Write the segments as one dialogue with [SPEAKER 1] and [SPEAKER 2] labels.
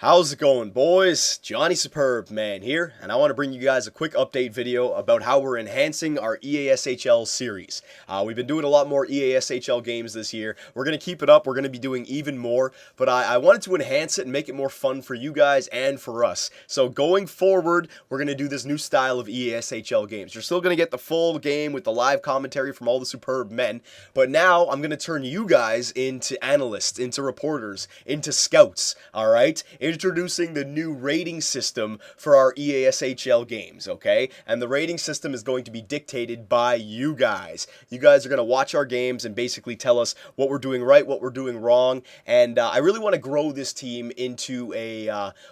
[SPEAKER 1] How's it going, boys? Johnny Superb Man here, and I want to bring you guys a quick update video about how we're enhancing our EASHL series. We've been doing a lot more EASHL games this year. We're going to keep it up. We're going to be doing even more, but I wanted to enhance it and make it more fun for you guys and for us. So going forward, we're going to do this new style of EASHL games. You're still going to get the full game with the live commentary from all the superb men, but now I'm going to turn you guys into analysts, into reporters, into scouts, all right? Introducing the new rating system for our EASHL games, okay? And the rating system is going to be dictated by you guys. You guys are going to watch our games and basically tell us what we're doing right, what we're doing wrong, and I really want to grow this team into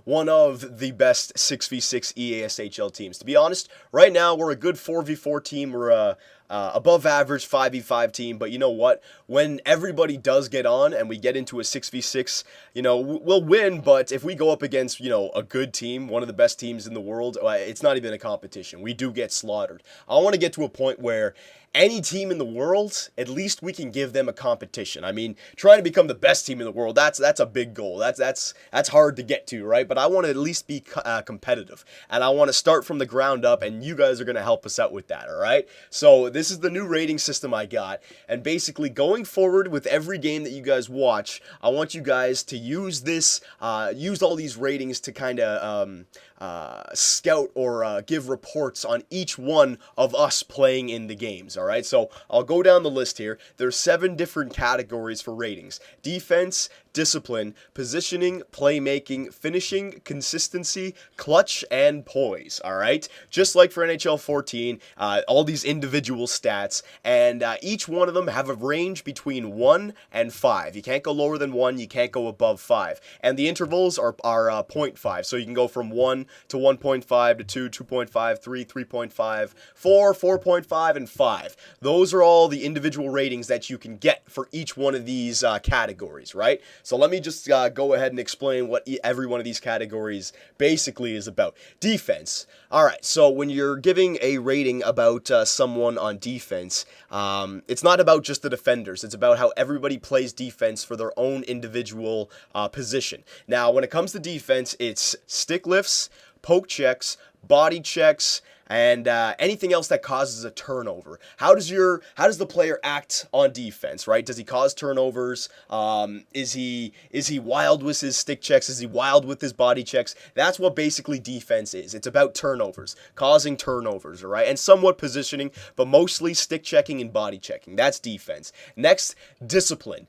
[SPEAKER 1] one of the best 6v6 EASHL teams. To be honest, right now we're a good 4v4 team. We're above average 5v5 team, but you know what? When everybody does get on and we get into a 6v6, you know, we'll win, but if we go up against, you know, a good team, one of the best teams in the world, it's not even a competition. We do get slaughtered. I want to get to a point where any team in the world, at least we can give them a competition. I mean, trying to become the best team in the world, that's a big goal. That's hard to get to, right? But I want to at least be competitive, and I want to start from the ground up, and you guys are going to help us out with that, all right? So this is the new rating system I got, and basically going forward with every game that you guys watch, I want you guys to use this, use all these ratings to kind of scout or give reports on each one of us playing in the games, all right? So I'll go down the list here. There's 7 different categories for ratings: defense, discipline, positioning, playmaking, finishing, consistency, clutch, and poise, all right? Just like for NHL 14, all these individual stats, and each one of them have a range between 1 and 5. You can't go lower than 1, you can't go above 5. And the intervals are 0.5, so you can go from 1 to 1.5 to 2, 2.5, 3, 3.5, 4, 4.5, and 5. Those are all the individual ratings that you can get for each one of these categories, right? So let me just go ahead and explain what every one of these categories basically is about. Defense. All right, so when you're giving a rating about someone on defense, it's not about just the defenders. It's about how everybody plays defense for their own individual position. Now, when it comes to defense, it's stick lifts, poke checks, body checks, and anything else that causes a turnover. How does the player act on defense, right? Does he cause turnovers? Is he wild with his stick checks? Is he wild with his body checks? That's what basically defense is. It's about turnovers, causing turnovers, all right? And somewhat positioning, but mostly stick checking and body checking. That's defense. Next, discipline.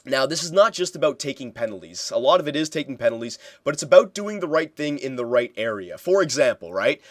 [SPEAKER 1] Now, this is not just about taking penalties. A lot of it is taking penalties, but it's about doing the right thing in the right area. For example, right,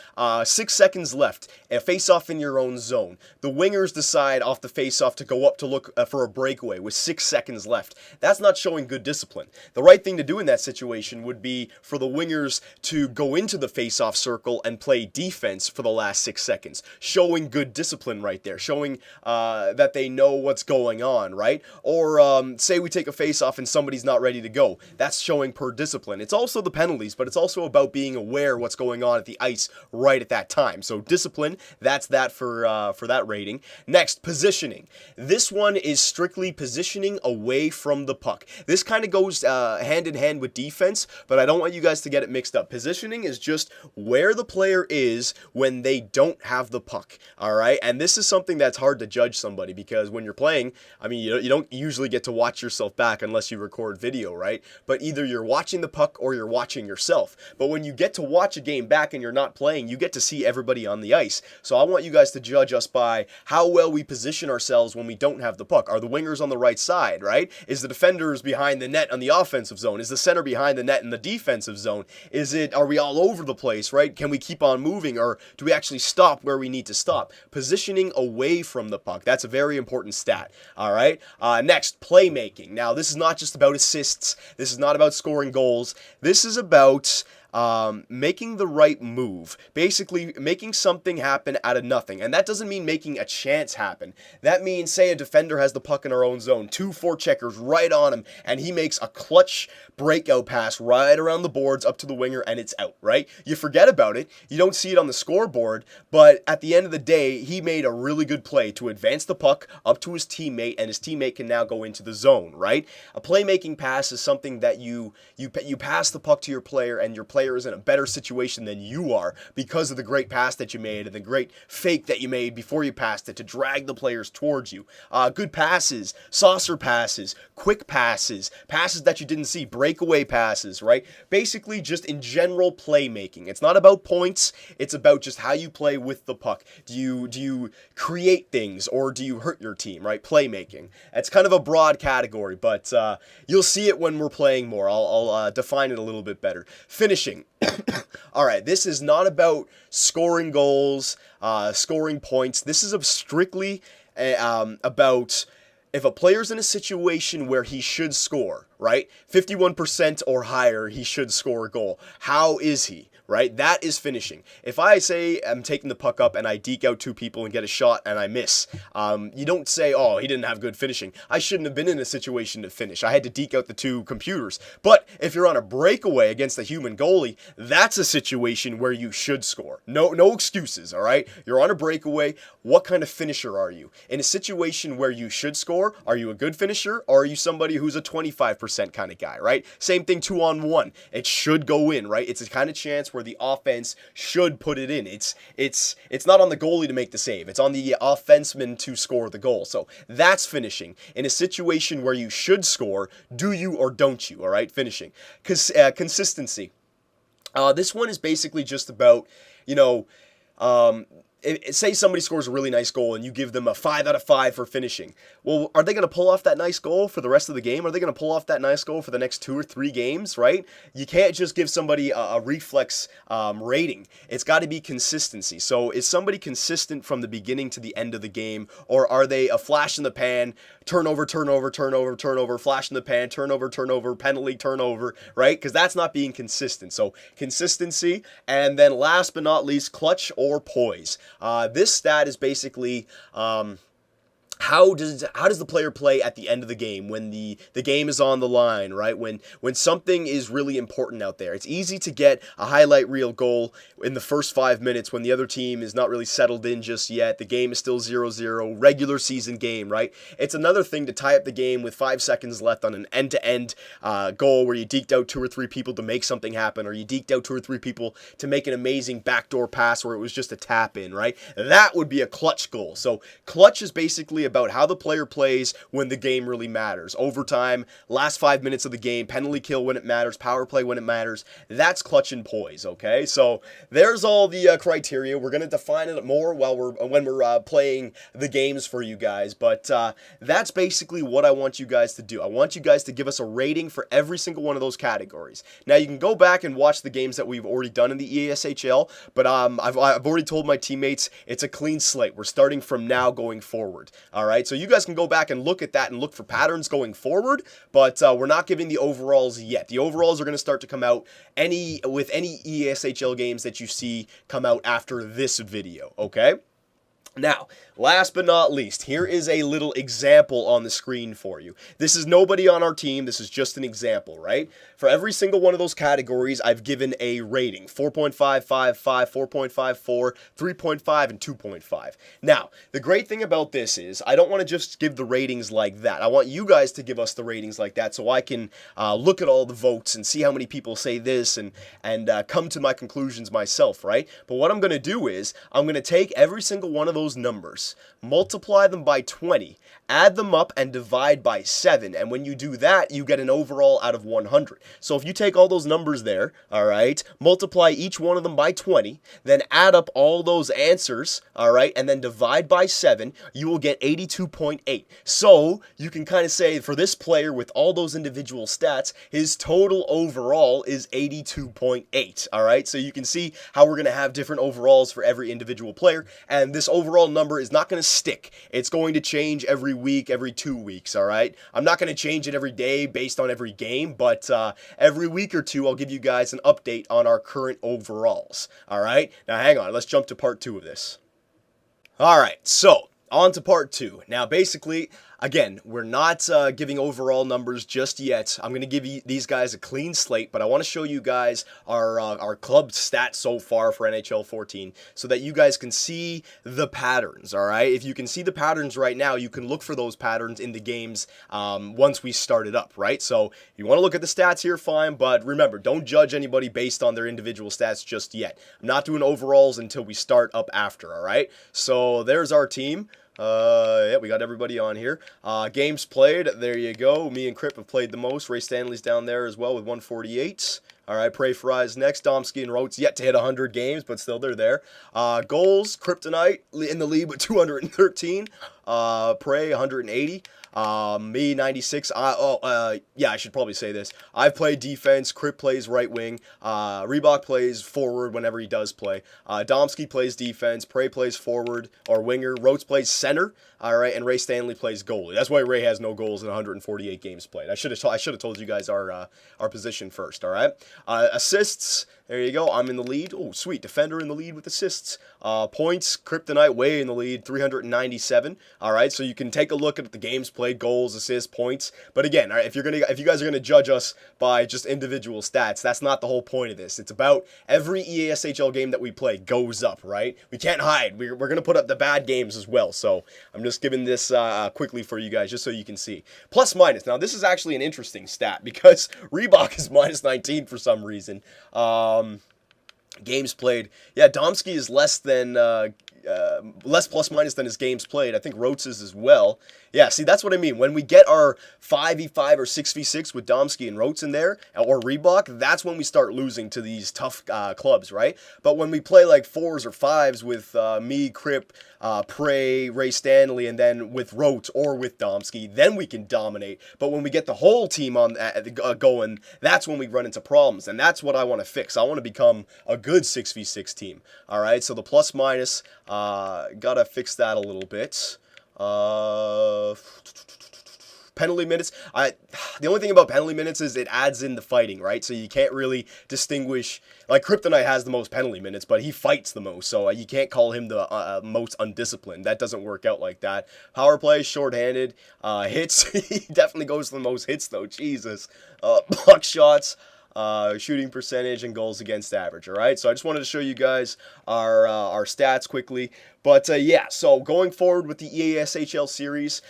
[SPEAKER 1] 6 seconds left, a face-off in your own zone. The wingers decide off the face-off to go up to look for a breakaway with 6 seconds left. That's not showing good discipline. The right thing to do in that situation would be for the wingers to go into the face-off circle and play defense for the last 6 seconds, showing good discipline right there, showing that they know what's going on, right? Or say we take a face-off and somebody's not ready to go. That's showing poor discipline. It's also the penalties, but it's also about being aware what's going on at the ice right at that time. So discipline, that's that for that rating. Next, positioning. This one is strictly positioning away from the puck. This kind of goes hand in hand with defense, but I don't want you guys to get it mixed up. Positioning is just where the player is when they don't have the puck, all right? And this is something that's hard to judge somebody, because when you're playing, I mean, you don't usually get to watch yourself back unless you record video, right? But either you're watching the puck or you're watching yourself. But when you get to watch a game back and you're not playing, you get to see everybody on the ice. So I want you guys to judge us by how well we position ourselves when we don't have the puck. Are the wingers on the right side, right? Is the defenders behind the net on the offensive zone? Is the center behind the net in the defensive zone? Are we all over the place, right? Can we keep on moving, or do we actually stop where we need to stop? Positioning away from the puck. That's a very important stat, all right? Next, playmaking. Now, this is not just about assists. This is not about scoring goals. This is about making the right move, basically making something happen out of nothing. And that doesn't mean making a chance happen. That means, say a defender has the puck in our own zone, 2 forecheckers right on him, and he makes a clutch breakout pass right around the boards up to the winger, and it's out, right? You forget about it, you don't see it on the scoreboard, but at the end of the day, he made a really good play to advance the puck up to his teammate, and his teammate can now go into the zone, right? A playmaking pass is something that you pass the puck to your player, and your player is in a better situation than you are because of the great pass that you made and the great fake that you made before you passed it to drag the players towards you. Good passes, saucer passes, quick passes, passes that you didn't see, breakaway passes, right? Basically just in general playmaking. It's not about points, it's about just how you play with the puck. Do you create things or do you hurt your team, right? Playmaking. It's kind of a broad category, but you'll see it when we're playing more. I'll define it a little bit better. Finishing. All right, this is not about scoring goals, scoring points. This is strictly about if a player's in a situation where he should score, right? 51% or higher, he should score a goal. How is he? Right? That is finishing. If I say I'm taking the puck up and I deke out 2 people and get a shot and I miss, you don't say, oh, he didn't have good finishing. I shouldn't have been in a situation to finish. I had to deke out the 2 computers. But if you're on a breakaway against a human goalie, that's a situation where you should score. No excuses, all right? You're on a breakaway. What kind of finisher are you? In a situation where you should score, are you a good finisher or are you somebody who's a 25% kind of guy, right? Same thing 2-on-1. It should go in, right? It's a kind of chance where the offense should put it in. It's not on the goalie to make the save. It's on the offenseman to score the goal. So that's finishing. In a situation where you should score, do you or don't you? All right, finishing. Consistency. This one is basically just about, say somebody scores a really nice goal and you give them a 5 out of 5 for finishing. Well, are they going to pull off that nice goal for the rest of the game? Are they going to pull off that nice goal for the next 2 or 3 games, right? You can't just give somebody a reflex rating. It's got to be consistency. So is somebody consistent from the beginning to the end of the game, or are they a flash in the pan, turnover, flash in the pan, turnover, penalty, turnover, right? Because that's not being consistent. So consistency, and then last but not least, clutch or poise. This stat is basically how does the player play at the end of the game when the game is on the line, right? When something is really important out there. It's easy to get a highlight reel goal in the first 5 minutes when the other team is not really settled in just yet. The game is still 0-0, regular season game, right? It's another thing to tie up the game with 5 seconds left on an end-to-end goal where you deked out 2 or 3 people to make something happen, or you deked out 2 or 3 people to make an amazing backdoor pass where it was just a tap in, right? That would be a clutch goal. So clutch is basically about how the player plays when the game really matters. Overtime, last 5 minutes of the game, penalty kill when it matters, power play when it matters. That's clutch and poise, okay? So there's all the criteria. We're going to define it more when we're playing the games for you guys, but that's basically what I want you guys to do. I want you guys to give us a rating for every single one of those categories. Now, you can go back and watch the games that we've already done in the EASHL, but I've already told my teammates it's a clean slate. We're starting from now going forward, all right? So you guys can go back and look at that and look for patterns going forward, but we're not giving the overalls yet. The overalls are going to start to come out with any ESHL games that you see come out after this video, okay? Now, last but not least, here is a little example on the screen for you. This is nobody on our team. This is just an example, right? For every single one of those categories, I've given a rating. 4.555, 4.54, 3.5, and 2.5. Now, the great thing about this is I don't want to just give the ratings like that. I want you guys to give us the ratings like that so I can look at all the votes and see how many people say this and come to my conclusions myself, right? But what I'm going to do is I'm going to take every single one of those numbers, multiply them by 20, add them up and divide by 7, and when you do that, you get an overall out of 100. So if you take all those numbers there, all right, multiply each one of them by 20, then add up all those answers, all right, and then divide by 7, you will get 82.8. So you can kind of say for this player with all those individual stats, his total overall is 82.8, all right? So you can see how we're going to have different overalls for every individual player, and this overall overall number is not going to stick. It's going to change every week, every 2 weeks, all right? I'm not going to change it every day based on every game, but every week or two, I'll give you guys an update on our current overalls, all right? Now, hang on. Let's jump to part 2 of this. All right, so on to part 2. Now, basically, again, we're not giving overall numbers just yet. I'm going to give you these guys a clean slate, but I want to show you guys our club stats so far for NHL 14 so that you guys can see the patterns, all right? If you can see the patterns right now, you can look for those patterns in the games once we start it up, right? So if you want to look at the stats here, fine, but remember, don't judge anybody based on their individual stats just yet. I'm not doing overalls until we start up after, all right? So there's our team. Yeah, we got everybody on here. Games played, there you go. Me and Crip have played the most. Ray Stanley's down there as well with 148. All right, Pray for Eyes next. Domsky and Rotes yet to hit 100 games, but still they're there. Goals, Kryptonite in the lead with 213. Pray 180. Me 96. Yeah, I should probably say this. I've played defense. Crip plays right wing. Reebok plays forward whenever he does play. Domsky plays defense. Prey plays forward or winger. Rotes plays center. All right, and Ray Stanley plays goalie. That's why Ray has no goals in 148 games played. I should have told you guys our position first. All right, assists. There you go. I'm in the lead. Oh, sweet. Defender in the lead with assists. Points, Kryptonite way in the lead, 397. All right, so you can take a look at the games played, goals, assists, points. But again, all right, if you guys are gonna judge us by just individual stats, that's not the whole point of this. It's about every EASHL game that we play goes up, right? We can't hide. We're gonna put up the bad games as well. So I'm just giving this quickly for you guys, just so you can see. Plus minus. Now this is actually an interesting stat because Reebok is minus 19 for some reason. Games played. Yeah, Domsky is less plus minus than his games played. I think Rotes is as well. Yeah, see, that's what I mean. When we get our 5v5 or 6v6 with Domsky and Rotes in there, or Reebok, that's when we start losing to these tough clubs, right? But when we play like 4s or 5s with me, Crip, Prey, Ray Stanley, and then with Rotes or with Domsky, then we can dominate. But when we get the whole team on going, that's when we run into problems, and that's what I want to fix. I want to become a good 6v6 team. All right, so the plus minus, gotta fix that a little bit. Penalty minutes. The only thing about penalty minutes is it adds in the fighting, right? So you can't really distinguish. Like Kryptonite has the most penalty minutes, but he fights the most, so you can't call him the most undisciplined. That doesn't work out like that. Power play, shorthanded. Hits. He definitely goes for the most hits, though. Jesus. Block shots. Shooting percentage and goals against average. All right, so I just wanted to show you guys our stats quickly. But yeah, so going forward with the EASHL series,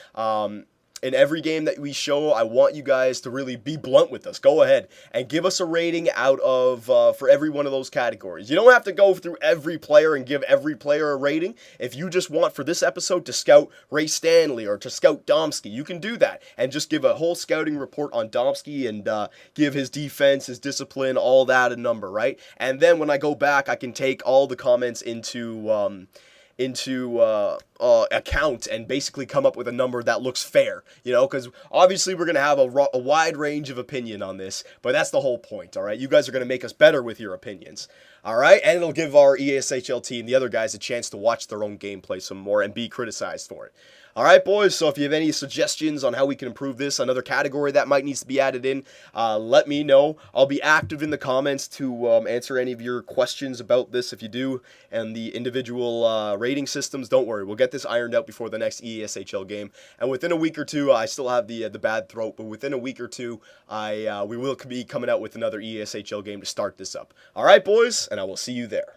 [SPEAKER 1] in every game that we show, I want you guys to really be blunt with us. Go ahead and give us a rating out of for every one of those categories. You don't have to go through every player and give every player a rating. If you just want for this episode to scout Ray Stanley or to scout Domsky, you can do that and just give a whole scouting report on Domsky and give his defense, his discipline, all that a number, right? And then when I go back, I can take all the comments into account and basically come up with a number that looks fair, you know, because obviously we're going to have a wide range of opinion on this, but that's the whole point, all right? You guys are going to make us better with your opinions, all right? And it'll give our ESHL team, the other guys, a chance to watch their own gameplay some more and be criticized for it. All right, boys, so if you have any suggestions on how we can improve this, another category that might need to be added in, let me know. I'll be active in the comments to answer any of your questions about this if you do, and the individual rating systems. Don't worry, we'll get this ironed out before the next ESHL game. And within a week or two, I still have the bad throat, but within a week or two, we will be coming out with another ESHL game to start this up. All right, boys, and I will see you there.